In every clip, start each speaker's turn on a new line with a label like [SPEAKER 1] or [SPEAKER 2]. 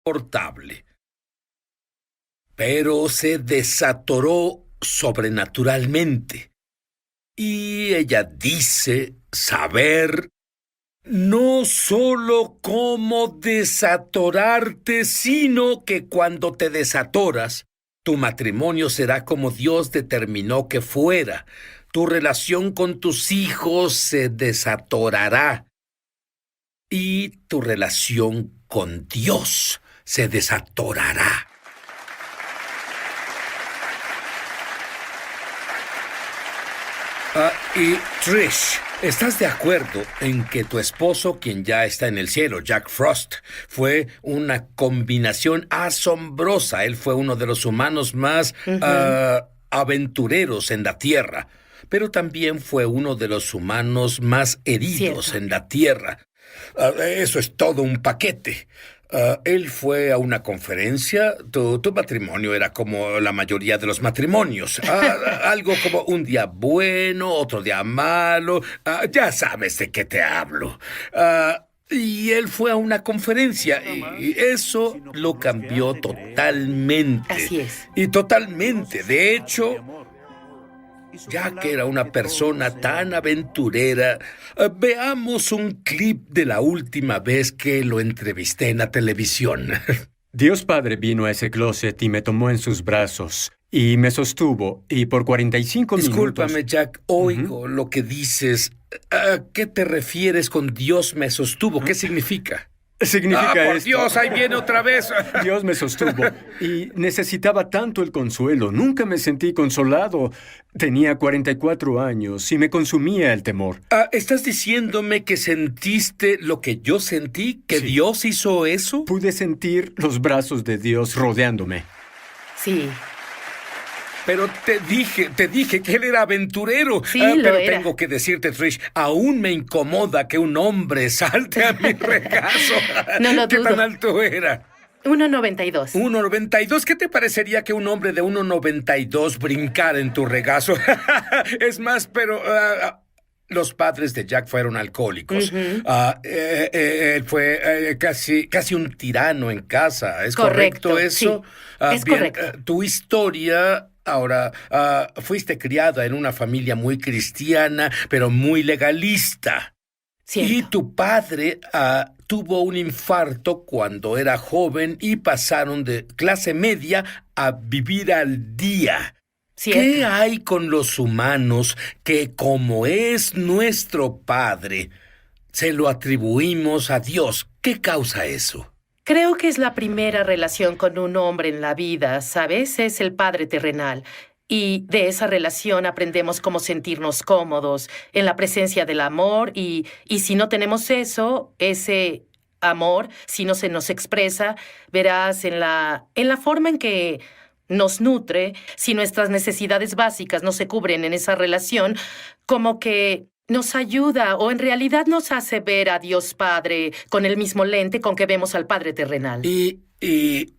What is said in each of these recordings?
[SPEAKER 1] insoportable. Pero se desatoró sobrenaturalmente. Y ella dice saber no solo cómo desatorarte, sino que cuando te desatoras, tu matrimonio será como Dios determinó que fuera. Tu relación con tus hijos se desatorará. Y tu relación con Dios se desatorará. Y Trish, ¿estás de acuerdo en que tu esposo, quien ya está en el cielo, Jack Frost, fue una combinación asombrosa? Él fue uno de los humanos más aventureros en la Tierra, pero también fue uno de los humanos más heridos en la Tierra. Eso es todo un paquete. Él fue a una conferencia. Tu matrimonio era como la mayoría de los matrimonios. Algo como un día bueno, otro día malo. Ya sabes de qué te hablo. Y él fue a una conferencia y eso lo cambió totalmente.
[SPEAKER 2] Así es.
[SPEAKER 1] Y totalmente. De hecho, ya que era una persona tan aventurera, veamos un clip de la última vez que lo entrevisté en la televisión.
[SPEAKER 3] Dios Padre vino a ese closet y me tomó en sus brazos y me sostuvo, y por 45
[SPEAKER 1] Discúlpame,
[SPEAKER 3] minutos...
[SPEAKER 1] Jack, oigo lo que dices. ¿A qué te refieres con Dios me sostuvo? ¿Qué significa?
[SPEAKER 3] Significa
[SPEAKER 1] por
[SPEAKER 3] esto.
[SPEAKER 1] Dios, ahí viene otra vez.
[SPEAKER 3] Dios me sostuvo y necesitaba tanto el consuelo. Nunca me sentí consolado. Tenía 44 años y me consumía el temor.
[SPEAKER 1] ¿Estás diciéndome que sentiste lo que yo sentí? ¿Que
[SPEAKER 3] Sí.
[SPEAKER 1] Dios hizo eso?
[SPEAKER 3] Pude sentir los brazos de Dios rodeándome.
[SPEAKER 2] Sí.
[SPEAKER 1] Pero te dije que él era aventurero.
[SPEAKER 2] Sí, lo
[SPEAKER 1] pero
[SPEAKER 2] era.
[SPEAKER 1] tengo que decirte, Trish, aún me incomoda que un hombre salte a mi regazo.
[SPEAKER 2] No lo
[SPEAKER 1] ¿Qué
[SPEAKER 2] dudo.
[SPEAKER 1] tan alto era?
[SPEAKER 2] 1.92.
[SPEAKER 1] 1.92. ¿Qué te parecería que un hombre de 1.92 brincara en tu regazo? Es más, pero... los padres de Jack fueron alcohólicos. Él fue casi un tirano en casa. ¿Es correcto eso?
[SPEAKER 2] Sí, es
[SPEAKER 1] Bien,
[SPEAKER 2] correcto.
[SPEAKER 1] Tu historia... Ahora, fuiste criada en una familia muy cristiana, pero muy legalista.
[SPEAKER 2] Cierto.
[SPEAKER 1] Y tu padre tuvo un infarto cuando era joven y pasaron de clase media a vivir al día.
[SPEAKER 2] Cierto.
[SPEAKER 1] ¿Qué hay con los humanos que, como es nuestro Padre, se lo atribuimos a Dios? ¿Qué causa eso?
[SPEAKER 2] Creo que es la primera relación con un hombre en la vida, ¿sabes? Es el padre terrenal. Y de esa relación aprendemos cómo sentirnos cómodos en la presencia del amor y si no tenemos eso, ese amor, si no se nos expresa, verás en la forma en que nos nutre, si nuestras necesidades básicas no se cubren en esa relación, como que nos ayuda o en realidad nos hace ver a Dios Padre con el mismo lente con que vemos al Padre terrenal.
[SPEAKER 1] Y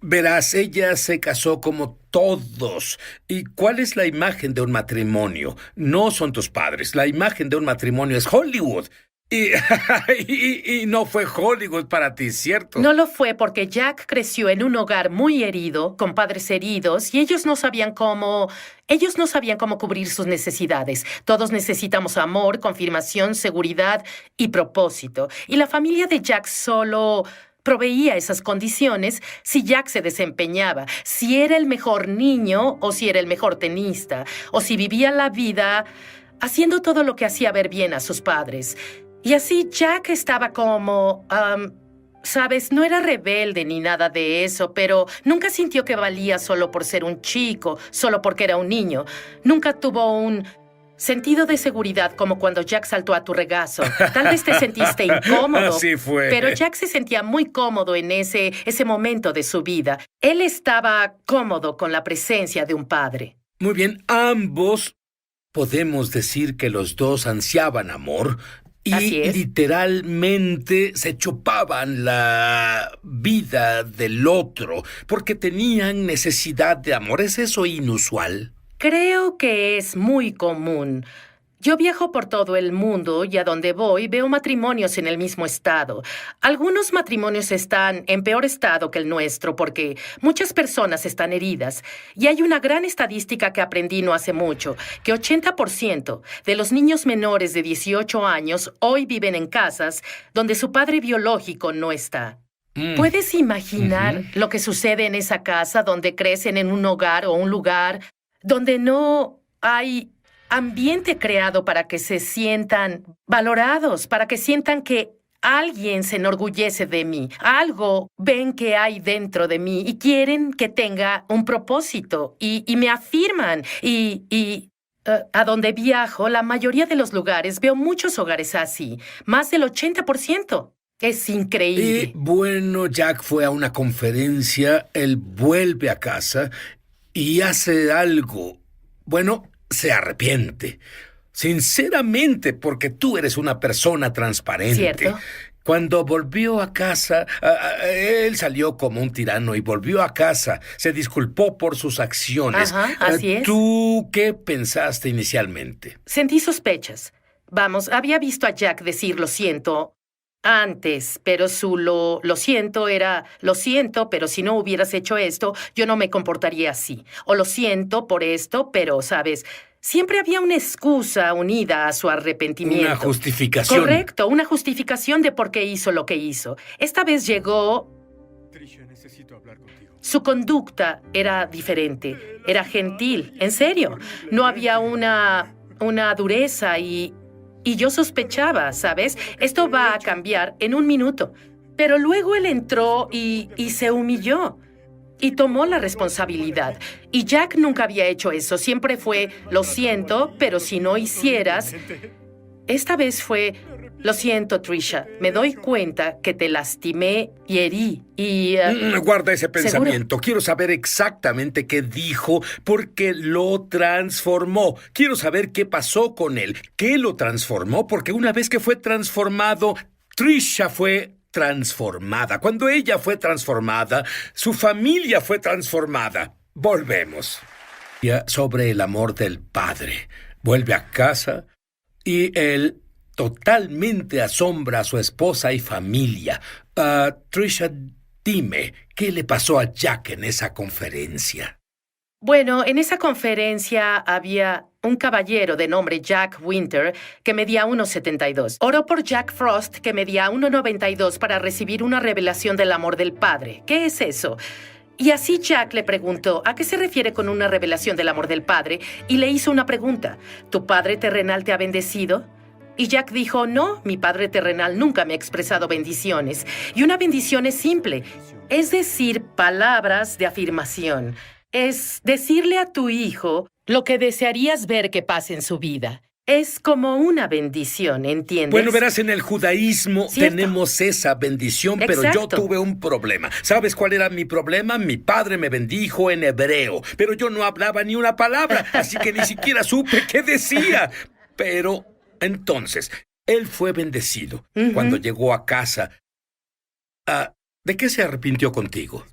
[SPEAKER 1] verás, ella se casó como todos. ¿Y cuál es la imagen de un matrimonio? No son tus padres. La imagen de un matrimonio es Hollywood. Y no fue Hollywood para ti, ¿cierto?
[SPEAKER 2] No lo fue porque Jack creció en un hogar muy herido, con padres heridos, y ellos no sabían cómo cubrir sus necesidades. Todos necesitamos amor, confirmación, seguridad y propósito. Y la familia de Jack solo proveía esas condiciones si Jack se desempeñaba, si era el mejor niño o si era el mejor tenista, o si vivía la vida haciendo todo lo que hacía ver bien a sus padres. Y así Jack estaba como... ¿sabes? No era rebelde ni nada de eso, pero nunca sintió que valía solo por ser un chico, solo porque era un niño. Nunca tuvo un sentido de seguridad como cuando Jack saltó a tu regazo. Tal vez te sentiste incómodo.
[SPEAKER 1] Así fue.
[SPEAKER 2] Pero Jack se sentía muy cómodo en ese momento de su vida. Él estaba cómodo con la presencia de un padre.
[SPEAKER 1] Muy bien, ambos podemos decir que los dos ansiaban amor.
[SPEAKER 2] Así
[SPEAKER 1] Y
[SPEAKER 2] es.
[SPEAKER 1] literalmente se chupaban la vida del otro porque tenían necesidad de amor. ¿Es eso inusual?
[SPEAKER 2] Creo que es muy común. Yo viajo por todo el mundo y a donde voy veo matrimonios en el mismo estado. Algunos matrimonios están en peor estado que el nuestro porque muchas personas están heridas. Y hay una gran estadística que aprendí no hace mucho, que 80% de los niños menores de 18 años hoy viven en casas donde su padre biológico no está. ¿Puedes imaginar lo que sucede en esa casa donde crecen en un hogar o un lugar donde no hay ambiente creado para que se sientan valorados, para que sientan que alguien se enorgullece de mí, algo ven que hay dentro de mí y quieren que tenga un propósito y me afirman a donde viajo, la mayoría de los lugares, veo muchos hogares así, más del 80%. Es increíble.
[SPEAKER 1] Bueno, Jack fue a una conferencia, él vuelve a casa y hace algo. Bueno, se arrepiente. Sinceramente, porque tú eres una persona transparente.
[SPEAKER 2] ¿Cierto?
[SPEAKER 1] Cuando volvió a casa, él salió como un tirano y volvió a casa. Se disculpó por sus acciones.
[SPEAKER 2] Ajá, así es.
[SPEAKER 1] ¿Tú qué pensaste inicialmente?
[SPEAKER 2] Sentí sospechas. Vamos, había visto a Jack decir lo siento antes, pero su lo siento era lo siento, pero si no hubieras hecho esto, yo no me comportaría así. O lo siento por esto, pero, ¿sabes? Siempre había una excusa unida a su arrepentimiento.
[SPEAKER 1] Una justificación.
[SPEAKER 2] Correcto, una justificación de por qué hizo lo que hizo. Esta vez llegó.
[SPEAKER 3] Trisha, necesito hablar contigo.
[SPEAKER 2] Su conducta era diferente, era gentil, en serio. No había una dureza y yo sospechaba, ¿sabes? Esto va a cambiar en un minuto. Pero luego él entró y se humilló. Y tomó la responsabilidad. Y Jack nunca había hecho eso. Siempre fue, lo siento, pero si no hicieras... Esta vez fue, lo siento, Trisha. Me doy cuenta que te lastimé y herí. Y...
[SPEAKER 1] Guarda ese pensamiento.
[SPEAKER 2] ¿seguro?
[SPEAKER 1] Quiero saber exactamente qué dijo porque lo transformó. Quiero saber qué pasó con él. ¿Qué lo transformó? Porque una vez que fue transformado, Trisha fue transformada. Cuando ella fue transformada, su familia fue transformada. Volvemos. Ya sobre el amor del padre. Vuelve a casa y él totalmente asombra a su esposa y familia. Trisha, dime, ¿qué le pasó a Jack en esa conferencia?
[SPEAKER 2] Bueno, en esa conferencia había un caballero de nombre Jack Winter que medía 1,72. Oró por Jack Frost, que medía 1,92 para recibir una revelación del amor del Padre. ¿Qué es eso? Y así Jack le preguntó, ¿a qué se refiere con una revelación del amor del Padre? Y le hizo una pregunta, ¿tu padre terrenal te ha bendecido? Y Jack dijo, no, mi padre terrenal nunca me ha expresado bendiciones. Y una bendición es simple, es decir, palabras de afirmación. Es decirle a tu hijo lo que desearías ver que pase en su vida. Es como una bendición, ¿entiendes?
[SPEAKER 1] Bueno, verás, en el judaísmo
[SPEAKER 2] ¿cierto?
[SPEAKER 1] Tenemos esa bendición, pero yo
[SPEAKER 2] Exacto.
[SPEAKER 1] tuve un problema. ¿Sabes cuál era mi problema? Mi padre me bendijo en hebreo, pero yo no hablaba ni una palabra, así que ni siquiera supe qué decía. Pero entonces, él fue bendecido. Cuando llegó a casa, ¿de qué se arrepintió contigo?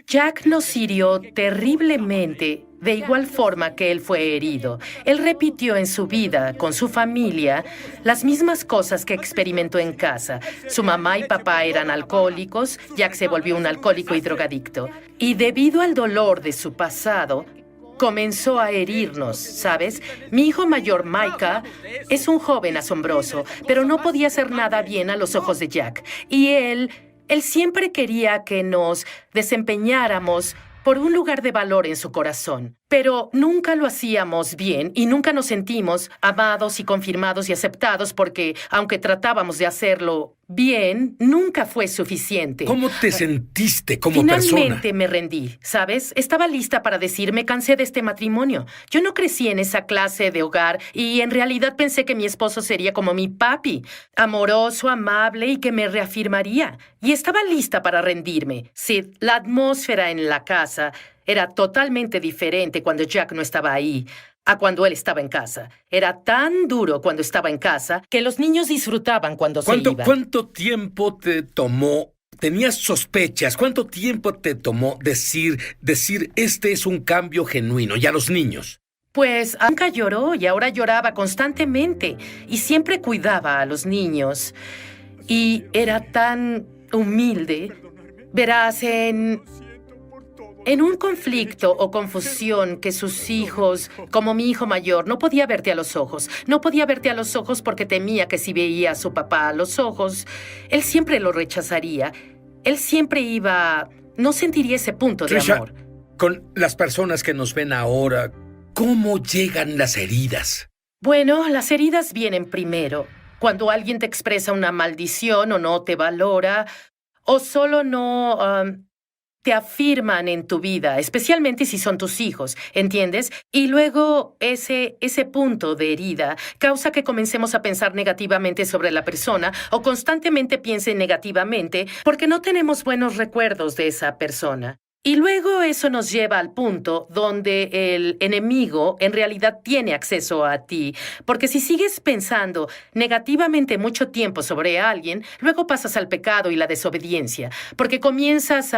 [SPEAKER 2] Jack nos hirió terriblemente, de igual forma que él fue herido. Él repitió en su vida, con su familia, las mismas cosas que experimentó en casa. Su mamá y papá eran alcohólicos, Jack se volvió un alcohólico y drogadicto. Y debido al dolor de su pasado, comenzó a herirnos, ¿sabes? Mi hijo mayor, Micah, es un joven asombroso, pero no podía hacer nada bien a los ojos de Jack. Y él siempre quería que nos desempeñáramos por un lugar de valor en su corazón. Pero nunca lo hacíamos bien y nunca nos sentimos amados y confirmados y aceptados porque, aunque tratábamos de hacerlo bien, nunca fue suficiente.
[SPEAKER 1] ¿Cómo te sentiste como persona?
[SPEAKER 2] Finalmente me rendí, ¿sabes? Estaba lista para decir, me cansé de este matrimonio. Yo no crecí en esa clase de hogar y en realidad pensé que mi esposo sería como mi papi, amoroso, amable y que me reafirmaría. Y estaba lista para rendirme. Sí, la atmósfera en la casa era totalmente diferente cuando Jack no estaba ahí a cuando él estaba en casa. Era tan duro cuando estaba en casa que los niños disfrutaban cuando se iba.
[SPEAKER 1] ¿Cuánto tiempo te tomó? ¿Tenías sospechas? ¿Cuánto tiempo te tomó decir este es un cambio genuino? Y a los niños.
[SPEAKER 2] Pues nunca lloró y ahora lloraba constantemente y siempre cuidaba a los niños. Y era tan humilde. Verás, en un conflicto o confusión que sus hijos, como mi hijo mayor, no podía verte a los ojos. No podía verte a los ojos porque temía que si veía a su papá a los ojos, él siempre lo rechazaría. Él siempre no sentiría ese punto de
[SPEAKER 1] Trisha,
[SPEAKER 2] amor.
[SPEAKER 1] con las personas que nos ven ahora, ¿cómo llegan las heridas?
[SPEAKER 2] Bueno, las heridas vienen primero. Cuando alguien te expresa una maldición o no te valora, o solo no te afirman en tu vida, especialmente si son tus hijos, ¿entiendes? Y luego ese punto de herida causa que comencemos a pensar negativamente sobre la persona o constantemente piensen negativamente porque no tenemos buenos recuerdos de esa persona. Y luego eso nos lleva al punto donde el enemigo en realidad tiene acceso a ti. Porque si sigues pensando negativamente mucho tiempo sobre alguien, luego pasas al pecado y la desobediencia. Porque comienzas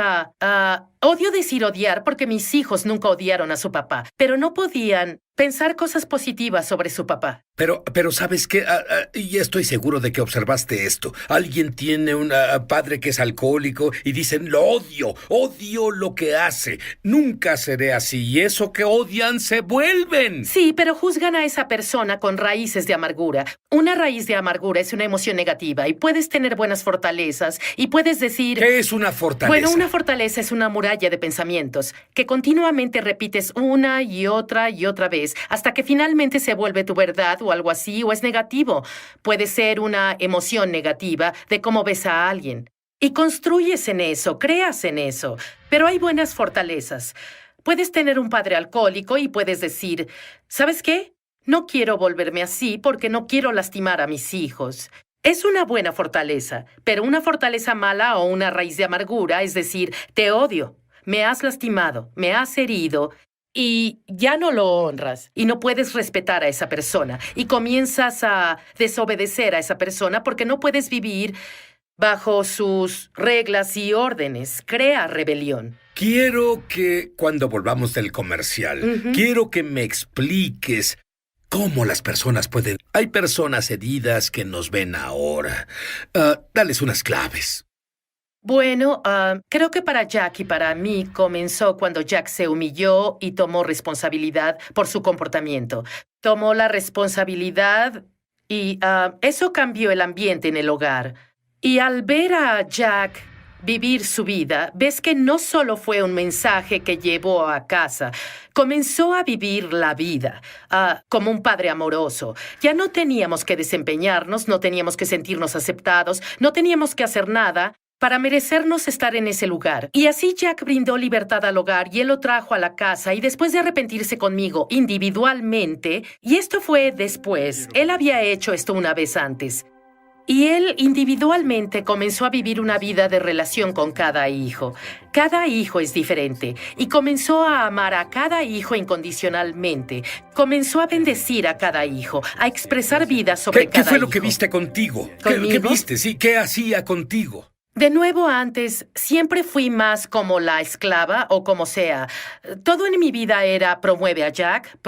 [SPEAKER 2] odio decir odiar porque mis hijos nunca odiaron a su papá, pero no podían pensar cosas positivas sobre su papá.
[SPEAKER 1] Pero ¿sabes qué? Y estoy seguro de que observaste esto. Alguien tiene un padre que es alcohólico y dicen, lo odio lo que hace. Nunca seré así. Y eso que odian se vuelven.
[SPEAKER 2] Sí, pero juzgan a esa persona con raíces de amargura. Una raíz de amargura es una emoción negativa y puedes tener buenas fortalezas y puedes decir...
[SPEAKER 1] ¿Qué es una fortaleza?
[SPEAKER 2] Bueno, una fortaleza es una muralla de pensamientos que continuamente repites una y otra vez hasta que finalmente se vuelve tu verdad o algo así, o es negativo. Puede ser una emoción negativa de cómo ves a alguien. Y construyes en eso, creas en eso. Pero hay buenas fortalezas. Puedes tener un padre alcohólico y puedes decir, ¿sabes qué? No quiero volverme así porque no quiero lastimar a mis hijos. Es una buena fortaleza, pero una fortaleza mala o una raíz de amargura, es decir, te odio, me has lastimado, me has herido, y ya no lo honras y no puedes respetar a esa persona y comienzas a desobedecer a esa persona porque no puedes vivir bajo sus reglas y órdenes. Crea rebelión.
[SPEAKER 1] Quiero que, cuando volvamos del comercial, quiero que me expliques cómo las personas pueden... Hay personas heridas que nos ven ahora. Dales unas claves.
[SPEAKER 2] Bueno, creo que para Jack y para mí comenzó cuando Jack se humilló y tomó responsabilidad por su comportamiento. Tomó la responsabilidad y eso cambió el ambiente en el hogar. Y al ver a Jack vivir su vida, ves que no solo fue un mensaje que llevó a casa, comenzó a vivir la vida como un padre amoroso. Ya no teníamos que desempeñarnos, no teníamos que sentirnos aceptados, no teníamos que hacer nada para merecernos estar en ese lugar. Y así Jack brindó libertad al hogar y él lo trajo a la casa y después de arrepentirse conmigo individualmente, y esto fue después, él había hecho esto una vez antes, y él individualmente comenzó a vivir una vida de relación con cada hijo. Cada hijo es diferente y comenzó a amar a cada hijo incondicionalmente. Comenzó a bendecir a cada hijo, a expresar vida sobre cada hijo.
[SPEAKER 1] ¿Qué fue lo que viste contigo? ¿Qué viste? Sí, ¿qué hacía contigo?
[SPEAKER 2] De nuevo, antes, siempre fui más como la esclava o como sea. Todo en mi vida era promueve a Jack,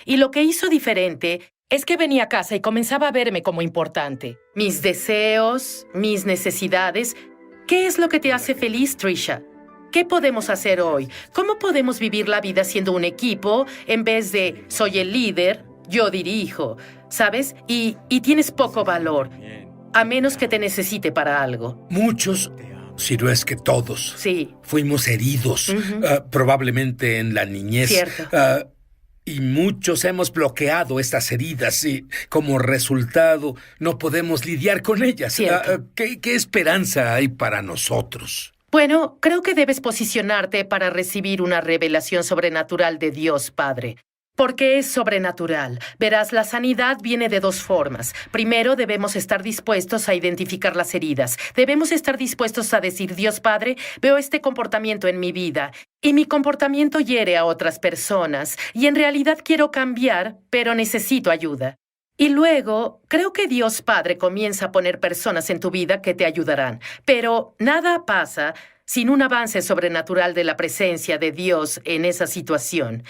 [SPEAKER 2] y lo que hizo diferente es que venía a casa y comenzaba a verme como importante. Mis deseos, mis necesidades. ¿Qué es lo que te hace feliz, Trisha? ¿Qué podemos hacer hoy? ¿Cómo podemos vivir la vida siendo un equipo en vez de soy el líder, yo dirijo, ¿sabes? Y tienes poco valor. A menos que te necesite para algo.
[SPEAKER 1] Muchos, si no es que todos,
[SPEAKER 2] sí,
[SPEAKER 1] fuimos heridos, probablemente en la niñez.
[SPEAKER 2] Cierto.
[SPEAKER 1] Y muchos hemos bloqueado estas heridas y, como resultado, no podemos lidiar con ellas. ¿Qué esperanza hay para nosotros?
[SPEAKER 2] Bueno, creo que debes posicionarte para recibir una revelación sobrenatural de Dios Padre. Porque es sobrenatural. Verás, la sanidad viene de dos formas. Primero, debemos estar dispuestos a identificar las heridas. Debemos estar dispuestos a decir, Dios Padre, veo este comportamiento en mi vida y mi comportamiento hiere a otras personas y en realidad quiero cambiar, pero necesito ayuda. Y luego, creo que Dios Padre comienza a poner personas en tu vida que te ayudarán. Pero nada pasa sin un avance sobrenatural de la presencia de Dios en esa situación.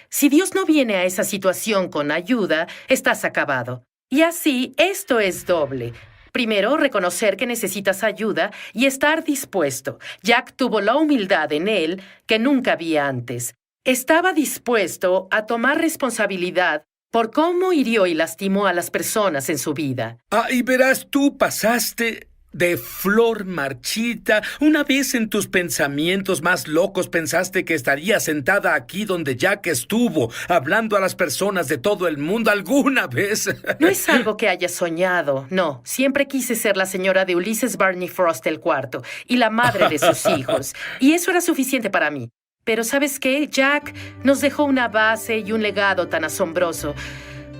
[SPEAKER 2] Si Dios no viene a esa situación con ayuda, estás acabado. Y así, esto es doble. Primero, reconocer que necesitas ayuda y estar dispuesto. Jack tuvo la humildad en él que nunca había antes. Estaba dispuesto a tomar responsabilidad por cómo hirió y lastimó a las personas en su vida.
[SPEAKER 1] Y verás, tú pasaste de flor marchita. Una vez en tus pensamientos más locos pensaste que estaría sentada aquí donde Jack estuvo, hablando a las personas de todo el mundo alguna vez.
[SPEAKER 2] No es algo que haya soñado, no. Siempre quise ser la señora de Ulysses Barney Frost el cuarto y la madre de sus hijos. Y eso era suficiente para mí. Pero ¿sabes qué? Jack nos dejó una base y un legado tan asombroso.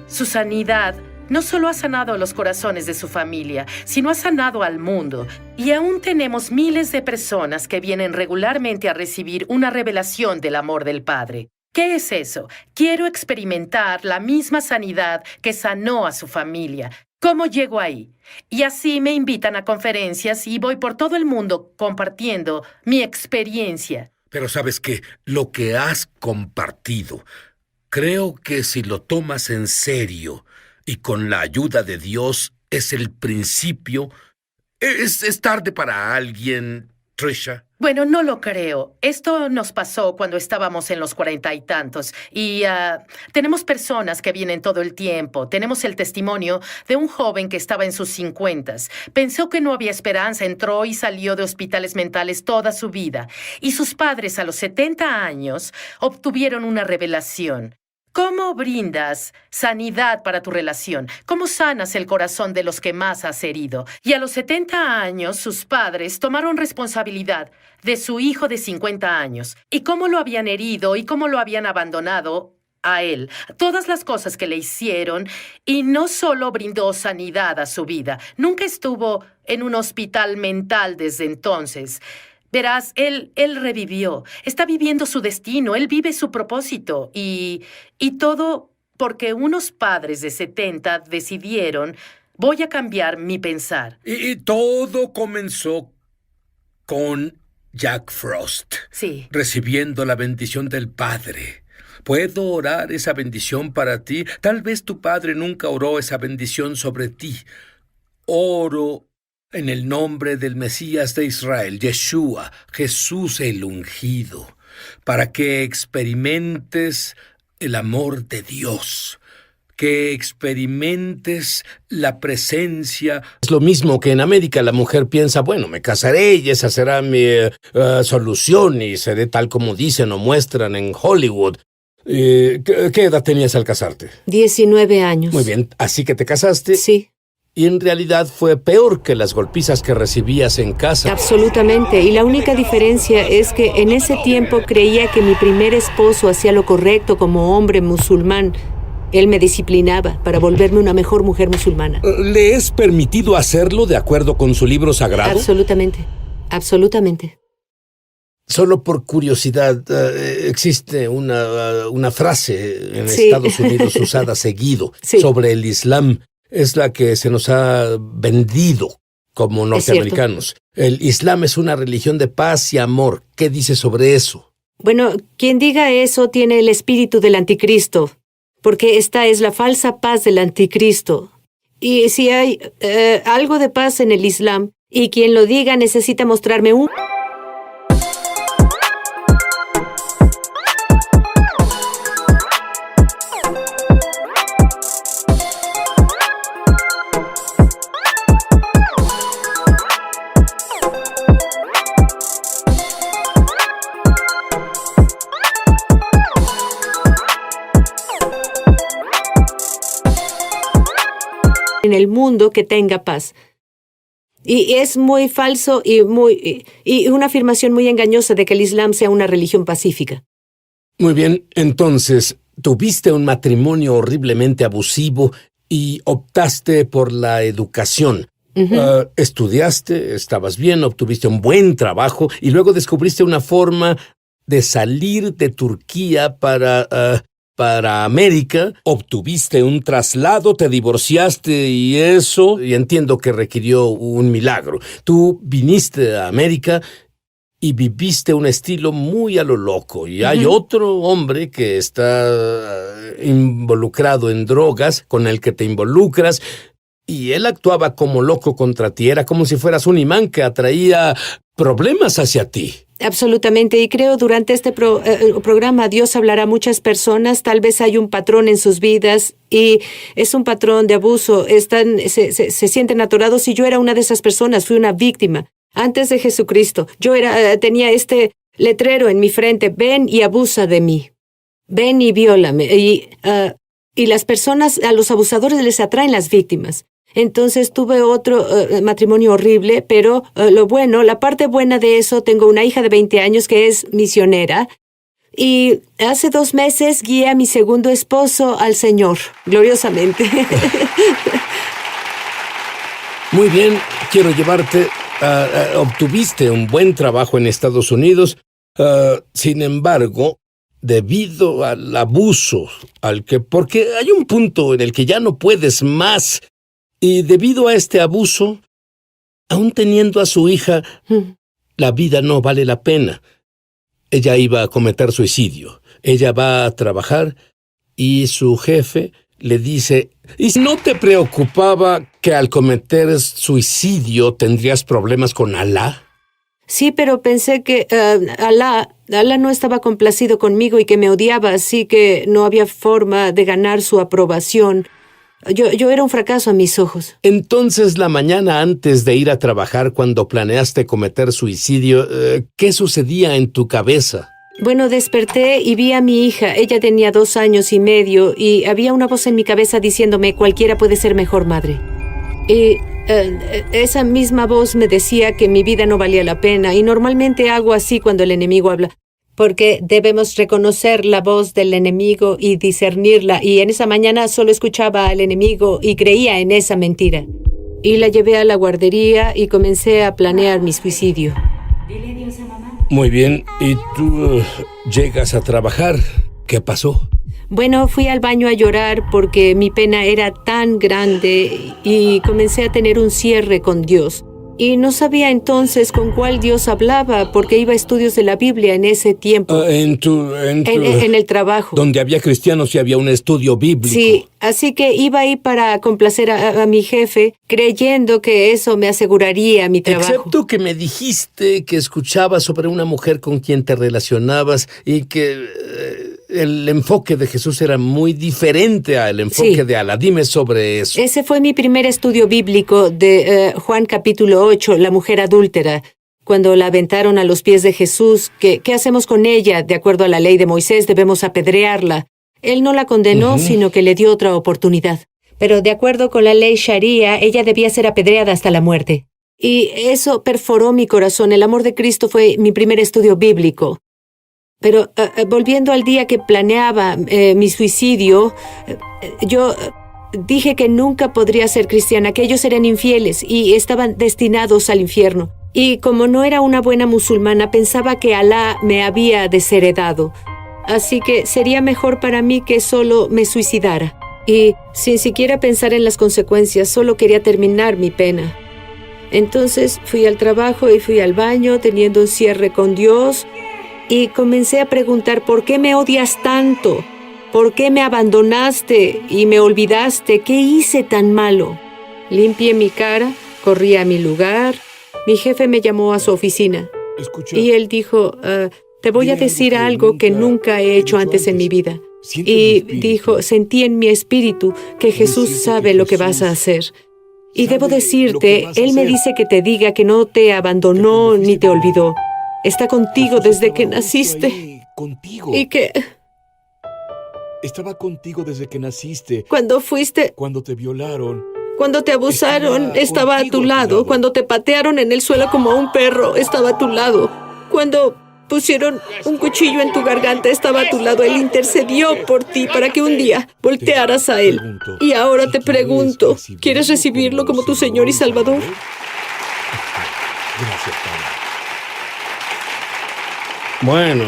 [SPEAKER 2] Su sanidad no solo ha sanado los corazones de su familia, sino ha sanado al mundo. Y aún tenemos miles de personas que vienen regularmente a recibir una revelación del amor del Padre. ¿Qué es eso? Quiero experimentar la misma sanidad que sanó a su familia. ¿Cómo llego ahí? Y así me invitan a conferencias y voy por todo el mundo compartiendo mi experiencia.
[SPEAKER 1] Pero ¿sabes qué? Lo que has compartido, creo que si lo tomas en serio y con la ayuda de Dios, es el principio. Es tarde para alguien, Trisha.
[SPEAKER 2] Bueno, no lo creo. Esto nos pasó cuando estábamos en los 40 y tantos. Y tenemos personas que vienen todo el tiempo. Tenemos el testimonio de un joven que estaba en sus 50. Pensó que no había esperanza, entró y salió de hospitales mentales toda su vida. Y sus padres a los 70 años obtuvieron una revelación. ¿Cómo brindas sanidad para tu relación? ¿Cómo sanas el corazón de los que más has herido? Y a los 70 años, sus padres tomaron responsabilidad de su hijo de 50 años. ¿Y cómo lo habían herido y cómo lo habían abandonado a él? Todas las cosas que le hicieron, y no solo brindó sanidad a su vida. Nunca estuvo en un hospital mental desde entonces. Verás, él revivió, está viviendo su destino, él vive su propósito y todo porque unos padres de 70 decidieron, voy a cambiar mi pensar.
[SPEAKER 1] Y todo comenzó con Jack Frost.
[SPEAKER 2] Sí.
[SPEAKER 1] Recibiendo la bendición del Padre. ¿Puedo orar esa bendición para ti? Tal vez tu padre nunca oró esa bendición sobre ti. Oro en el nombre del Mesías de Israel, Yeshua, Jesús el ungido, para que experimentes el amor de Dios, que experimentes la presencia. Es lo mismo que en América la mujer piensa, bueno, me casaré y esa será mi solución y seré tal como dicen o muestran en Hollywood. ¿Qué edad tenías al casarte?
[SPEAKER 4] 19 años.
[SPEAKER 1] Muy bien, ¿así que te casaste?
[SPEAKER 4] Sí.
[SPEAKER 1] Y en realidad fue peor que las golpizas que recibías en casa.
[SPEAKER 4] Absolutamente. Y la única diferencia es que en ese tiempo creía que mi primer esposo hacía lo correcto como hombre musulmán. Él me disciplinaba para volverme una mejor mujer musulmana.
[SPEAKER 1] ¿Le es permitido hacerlo de acuerdo con su libro sagrado?
[SPEAKER 4] Absolutamente. Absolutamente.
[SPEAKER 1] Solo por curiosidad, existe una frase en
[SPEAKER 4] Sí.
[SPEAKER 1] Estados Unidos usada seguido
[SPEAKER 4] Sí.
[SPEAKER 1] sobre el Islam. Es la que se nos ha vendido como norteamericanos. El Islam es una religión de paz y amor. ¿Qué dice sobre eso?
[SPEAKER 4] Bueno, quien diga eso tiene el espíritu del anticristo, porque esta es la falsa paz del anticristo. Y si hay algo de paz en el Islam, y quien lo diga necesita mostrarme un... en el mundo que tenga paz. Y es muy falso y una afirmación muy engañosa de que el Islam sea una religión pacífica.
[SPEAKER 1] Muy bien, entonces, tuviste un matrimonio horriblemente abusivo y optaste por la educación. Estudiaste, estabas bien, obtuviste un buen trabajo y luego descubriste una forma de salir de Turquía para América, obtuviste un traslado, te divorciaste y entiendo que requirió un milagro. Tú viniste a América y viviste un estilo muy a lo loco. Y hay otro hombre que está involucrado en drogas, con el que te involucras, y él actuaba como loco contra ti. Era como si fueras un imán que atraía problemas hacia ti.
[SPEAKER 4] Absolutamente, y creo durante este programa Dios hablará a muchas personas. Tal vez hay un patrón en sus vidas y es un patrón de abuso. Se sienten atorados y yo era una de esas personas, fui una víctima. Antes de Jesucristo, tenía este letrero en mi frente: ven y abusa de mí, ven y viólame. Y las personas, a los abusadores les atraen las víctimas. Entonces tuve otro matrimonio horrible, pero la parte buena de eso, tengo una hija de 20 años que es misionera. Y hace 2 meses guié a mi segundo esposo al Señor, gloriosamente.
[SPEAKER 1] Muy bien, quiero llevarte. Obtuviste un buen trabajo en Estados Unidos. Sin embargo, debido al abuso, porque hay un punto en el que ya no puedes más. Y debido a este abuso, aún teniendo a su hija, la vida no vale la pena. Ella iba a cometer suicidio. Ella va a trabajar y su jefe le dice: ¿y no te preocupaba que al cometer suicidio tendrías problemas con Alá?
[SPEAKER 4] Sí, pero pensé que Alá no estaba complacido conmigo y que me odiaba, así que no había forma de ganar su aprobación. Yo era un fracaso a mis ojos.
[SPEAKER 1] Entonces, la mañana antes de ir a trabajar, cuando planeaste cometer suicidio, ¿qué sucedía en tu cabeza?
[SPEAKER 4] Bueno, desperté y vi a mi hija. Ella tenía 2 años y medio y había una voz en mi cabeza diciéndome: cualquiera puede ser mejor madre. Y esa misma voz me decía que mi vida no valía la pena, y normalmente hago así cuando el enemigo habla, porque debemos reconocer la voz del enemigo y discernirla, y en esa mañana solo escuchaba al enemigo y creía en esa mentira. Y la llevé a la guardería y comencé a planear mi suicidio.
[SPEAKER 1] Muy bien, ¿y tú llegas a trabajar? ¿Qué pasó?
[SPEAKER 4] Bueno, fui al baño a llorar porque mi pena era tan grande y comencé a tener un cierre con Dios. Y no sabía entonces con cuál Dios hablaba, porque iba a estudios de la Biblia en ese tiempo.
[SPEAKER 1] En
[SPEAKER 4] el trabajo.
[SPEAKER 1] Donde había cristianos y había un estudio bíblico.
[SPEAKER 4] Sí, así que iba ahí para complacer a mi jefe, creyendo que eso me aseguraría mi trabajo.
[SPEAKER 1] Excepto que me dijiste que escuchabas sobre una mujer con quien te relacionabas y que el enfoque de Jesús era muy diferente al enfoque de Alá. Dime sobre eso.
[SPEAKER 4] Ese fue mi primer estudio bíblico de Juan capítulo 8, la mujer adúltera. Cuando la aventaron a los pies de Jesús, ¿qué hacemos con ella? De acuerdo a la ley de Moisés, debemos apedrearla. Él no la condenó, sino que le dio otra oportunidad. Pero de acuerdo con la ley Sharia, ella debía ser apedreada hasta la muerte. Y eso perforó mi corazón. El amor de Cristo fue mi primer estudio bíblico. Pero volviendo al día que planeaba mi suicidio, yo dije que nunca podría ser cristiana, que ellos eran infieles y estaban destinados al infierno. Y como no era una buena musulmana, pensaba que Alá me había desheredado. Así que sería mejor para mí que solo me suicidara. Y sin siquiera pensar en las consecuencias, solo quería terminar mi pena. Entonces fui al trabajo y fui al baño, teniendo un cierre con Dios, y comencé a preguntar: ¿por qué me odias tanto? ¿Por qué me abandonaste y me olvidaste? ¿Qué hice tan malo? Limpié mi cara, corrí a mi lugar. Mi jefe me llamó a su oficina.
[SPEAKER 5] Escucha,
[SPEAKER 4] Y él dijo: te voy a decir algo que nunca he hecho antes en mi vida. Y dijo: sentí en mi espíritu que Jesús sabe lo que vas a hacer. Y debo decirte, Él me dice que te diga que no te abandonó ni te olvidó. Está contigo desde que naciste.
[SPEAKER 5] Contigo.
[SPEAKER 4] Y que
[SPEAKER 5] Estaba contigo desde que naciste.
[SPEAKER 4] cuando fuiste,
[SPEAKER 5] Cuando te violaron.
[SPEAKER 4] cuando te abusaron, estaba a tu lado. Cuando te patearon en el suelo como un perro, estaba a tu lado. Cuando pusieron un cuchillo en tu garganta, estaba a tu lado. Él intercedió por ti para que un día voltearas a Él. Y ahora te pregunto, ¿quieres recibirlo como tu Señor y Salvador?
[SPEAKER 5] Gracias, Padre.
[SPEAKER 1] Bueno,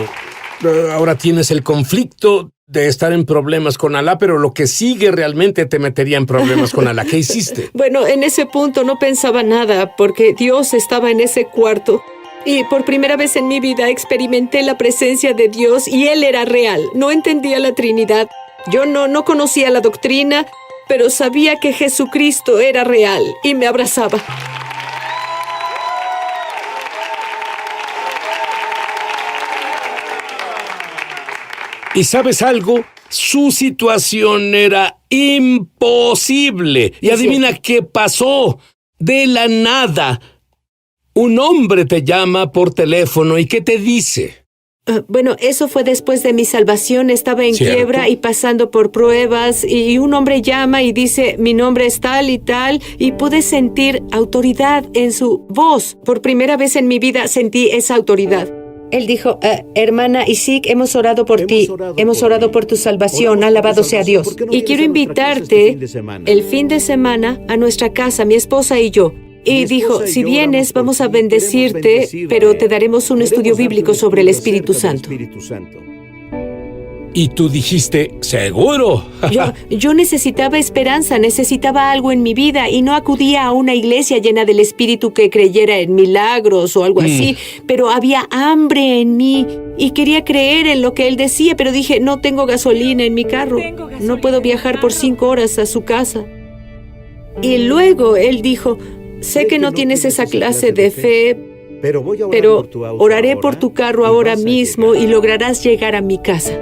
[SPEAKER 1] ahora tienes el conflicto de estar en problemas con Alá, pero lo que sigue realmente te metería en problemas con Alá. ¿Qué hiciste?
[SPEAKER 4] Bueno, en ese punto no pensaba nada, porque Dios estaba en ese cuarto. Y por primera vez en mi vida experimenté la presencia de Dios y Él era real. No entendía la Trinidad. Yo no conocía la doctrina, pero sabía que Jesucristo era real y me abrazaba.
[SPEAKER 6] ¿Y sabes algo? Su situación era imposible. Y adivina qué pasó. De la nada, un hombre te llama por teléfono y ¿qué te dice?
[SPEAKER 4] Bueno, eso fue después de mi salvación. Estaba en
[SPEAKER 6] ¿Cierto?
[SPEAKER 4] quiebra y pasando por pruebas. Y un hombre llama y dice, mi nombre es tal y tal. Y pude sentir autoridad en su voz. Por primera vez en mi vida sentí esa autoridad. Él dijo, hermana Isik, hemos orado por ti. Hemos orado por tu salvación. Alabado sea Dios. Y quiero invitarte el fin de semana a nuestra casa, mi esposa y yo. Y dijo, si vienes, vamos a bendecirte, pero te daremos un estudio bíblico sobre el Espíritu Santo.
[SPEAKER 6] Y tú dijiste, ¿seguro?
[SPEAKER 4] Yo necesitaba esperanza, necesitaba algo en mi vida y no acudía a una iglesia llena del Espíritu que creyera en milagros o algo así, pero había hambre en mí y quería creer en lo que él decía, pero dije, no tengo gasolina en mi carro, no puedo viajar por 5 horas a su casa. Y luego él dijo, sé que no tienes esa clase de fe, pero oraré por tu carro ahora mismo y lograrás llegar a mi casa.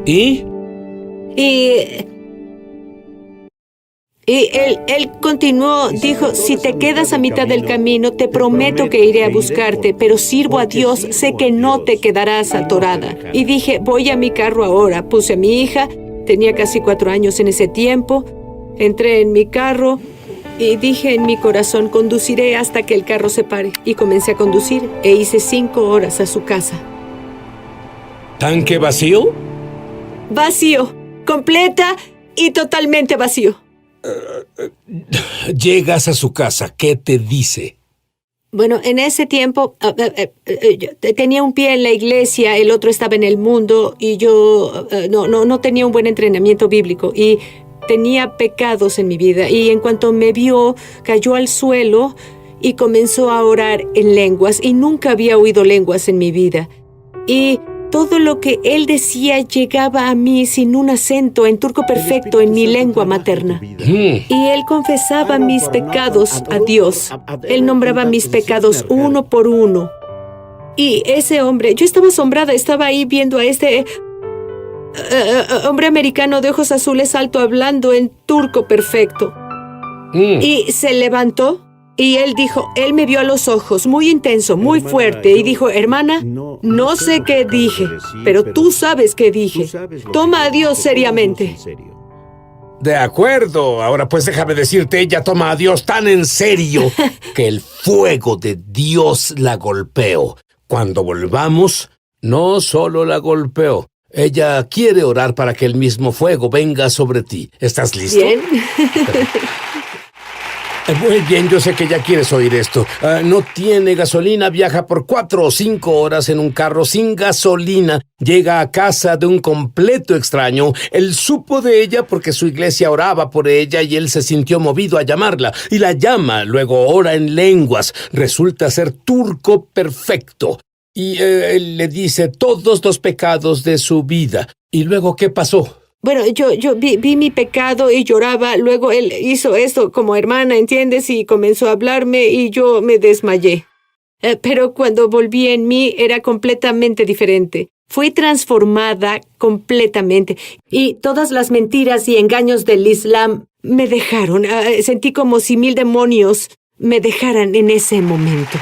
[SPEAKER 6] ¿Y?
[SPEAKER 4] Y él continuó, dijo, si te quedas a mitad del camino, te prometo que iré a buscarte, pero sirvo a Dios, sé que no te quedarás atorada. Y dije, voy a mi carro ahora. Puse a mi hija, tenía casi 4 años en ese tiempo, entré en mi carro y dije en mi corazón, conduciré hasta que el carro se pare. Y comencé a conducir e hice 5 horas a su casa.
[SPEAKER 6] ¿Tanque vacío?
[SPEAKER 4] Vacío, completa y totalmente vacío.
[SPEAKER 6] Llegas a su casa, ¿qué te dice?
[SPEAKER 4] Bueno, en ese tiempo yo tenía un pie en la iglesia, el otro estaba en el mundo y yo no tenía un buen entrenamiento bíblico y tenía pecados en mi vida. Y en cuanto me vio, cayó al suelo y comenzó a orar en lenguas y nunca había oído lenguas en mi vida. Y todo lo que él decía llegaba a mí sin un acento, en turco perfecto, en mi lengua materna. Y él confesaba mis pecados a Dios. Él nombraba mis pecados uno por uno. Y ese hombre, yo estaba asombrada, estaba ahí viendo a este hombre americano de ojos azules alto hablando en turco perfecto. Y se levantó. Y él dijo, él me vio a los ojos, muy intenso, muy fuerte, y dijo, hermana, no sé qué dije, pero tú sabes qué dije. Toma a Dios seriamente.
[SPEAKER 6] De acuerdo, ahora pues déjame decirte, ella toma a Dios tan en serio que el fuego de Dios la golpeó. Cuando volvamos, no solo la golpeó, ella quiere orar para que el mismo fuego venga sobre ti. ¿Estás listo?
[SPEAKER 4] Bien.
[SPEAKER 6] Muy bien, yo sé que ya quieres oír esto. No tiene gasolina, viaja por 4 o 5 horas en un carro sin gasolina. Llega a casa de un completo extraño. Él supo de ella porque su iglesia oraba por ella y él se sintió movido a llamarla. Y la llama, luego ora en lenguas. Resulta ser turco perfecto. Y él le dice todos los pecados de su vida. ¿Y luego qué pasó?
[SPEAKER 4] Bueno, yo vi mi pecado y lloraba. Luego él hizo esto como hermana, ¿entiendes? Y comenzó a hablarme y yo me desmayé. Pero cuando volví en mí era completamente diferente. Fui transformada completamente. Y todas las mentiras y engaños del Islam me dejaron. Sentí como si 1000 demonios me dejaran en ese momento.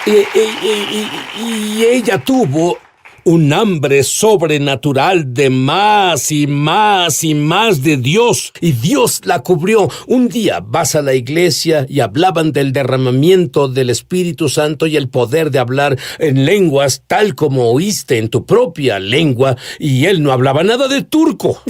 [SPEAKER 6] Y ella tuvo un hambre sobrenatural de más y más y más de Dios. Y Dios la cubrió. Un día vas a la iglesia y hablaban del derramamiento del Espíritu Santo y el poder de hablar en lenguas tal como oíste en tu propia lengua. Y él no hablaba nada de turco.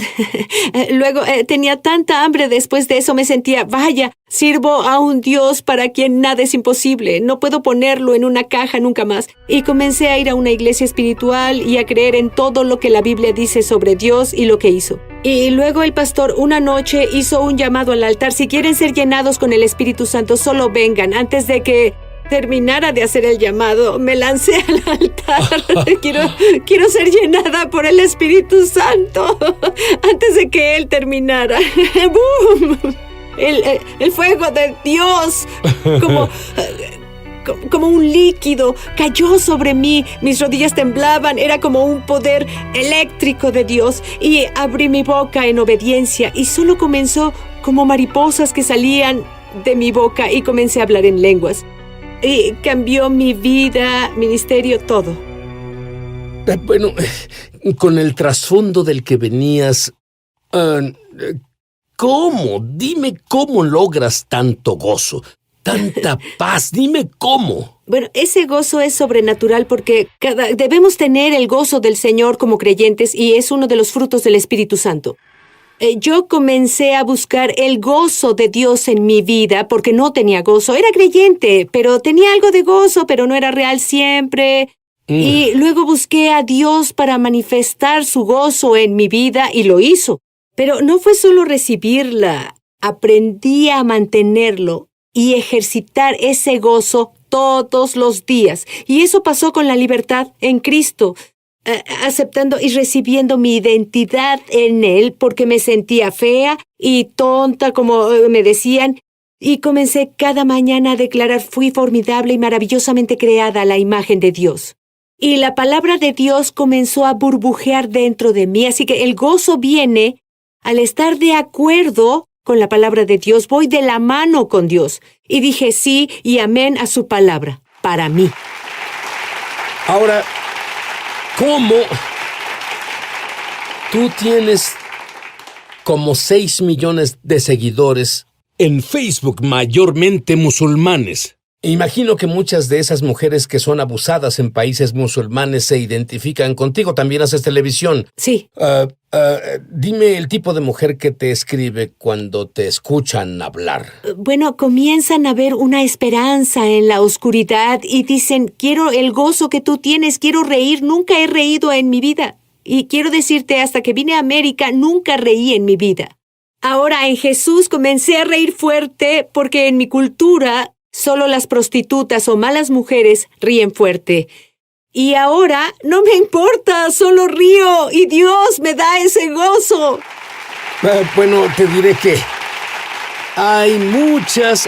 [SPEAKER 4] Luego tenía tanta hambre después de eso, me sentía, vaya, sirvo a un Dios para quien nada es imposible. No puedo ponerlo en una caja nunca más. Y comencé a ir a una iglesia espiritual y a creer en todo lo que la Biblia dice sobre Dios y lo que hizo. Y luego el pastor una noche hizo un llamado al altar. Si quieren ser llenados con el Espíritu Santo, solo vengan. Antes de que terminara de hacer el llamado, me lancé al altar. Quiero ser llenada por el Espíritu Santo. Antes de que él terminara. ¡Bum! El fuego de Dios, como un líquido, cayó sobre mí. Mis rodillas temblaban, era como un poder eléctrico de Dios. Y abrí mi boca en obediencia y solo comenzó como mariposas que salían de mi boca y comencé a hablar en lenguas. Y cambió mi vida, ministerio, todo.
[SPEAKER 6] Bueno, con el trasfondo del que venías, ¿cómo? Dime cómo logras tanto gozo, tanta paz. Dime cómo.
[SPEAKER 4] Bueno, ese gozo es sobrenatural porque debemos tener el gozo del Señor como creyentes y es uno de los frutos del Espíritu Santo. Yo comencé a buscar el gozo de Dios en mi vida porque no tenía gozo. Era creyente, pero tenía algo de gozo, pero no era real siempre. Y luego busqué a Dios para manifestar su gozo en mi vida y lo hizo. Pero no fue solo recibirla. Aprendí a mantenerlo y ejercitar ese gozo todos los días. Y eso pasó con la libertad en Cristo. Aceptando y recibiendo mi identidad en Él porque me sentía fea y tonta, como me decían, y comencé cada mañana a declarar: fui formidable y maravillosamente creada a la imagen de Dios. Y la palabra de Dios comenzó a burbujear dentro de mí, así que el gozo viene al estar de acuerdo con la palabra de Dios. Voy de la mano con Dios y dije sí y amén a su palabra para mí.
[SPEAKER 6] Ahora, ¿cómo? Tú tienes como 6 millones de seguidores en Facebook, mayormente musulmanes. Imagino que muchas de esas mujeres que son abusadas en países musulmanes se identifican contigo. También haces televisión.
[SPEAKER 4] Sí.
[SPEAKER 6] Dime el tipo de mujer que te escribe cuando te escuchan hablar.
[SPEAKER 4] Bueno, comienzan a ver una esperanza en la oscuridad y dicen: quiero el gozo que tú tienes, quiero reír, nunca he reído en mi vida. Y quiero decirte, hasta que vine a América, nunca reí en mi vida. Ahora en Jesús comencé a reír fuerte porque en mi cultura solo las prostitutas o malas mujeres ríen fuerte. Y ahora no me importa, solo río y Dios me da ese gozo.
[SPEAKER 6] Bueno, te diré que hay muchas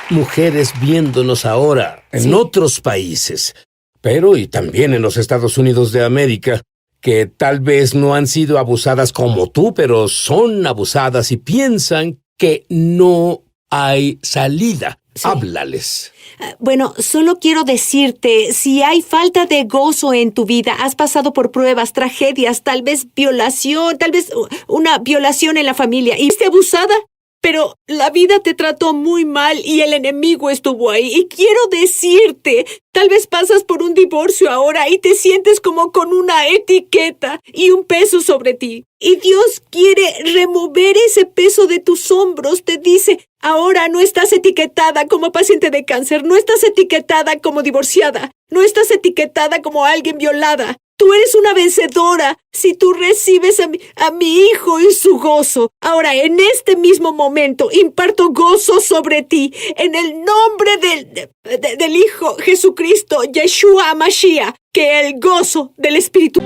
[SPEAKER 6] mujeres viéndonos ahora en otros países, pero y también en los Estados Unidos de América, que tal vez no han sido abusadas como tú, pero son abusadas y piensan que no hay salida. Sí. Háblales.
[SPEAKER 4] Bueno, solo quiero decirte, si hay falta de gozo en tu vida, has pasado por pruebas, tragedias, tal vez violación, tal vez una violación en la familia, y fuiste abusada, pero la vida te trató muy mal y el enemigo estuvo ahí. Y quiero decirte, tal vez pasas por un divorcio ahora y te sientes como con una etiqueta y un peso sobre ti. Y Dios quiere remover ese peso de tus hombros. Te dice: ahora no estás etiquetada como paciente de cáncer, no estás etiquetada como divorciada, no estás etiquetada como alguien violada. Tú eres una vencedora si tú recibes a mi hijo y su gozo. Ahora, en este mismo momento, imparto gozo sobre ti. En el nombre del Hijo Jesucristo, Yeshua Mashiach, que el gozo del Espíritu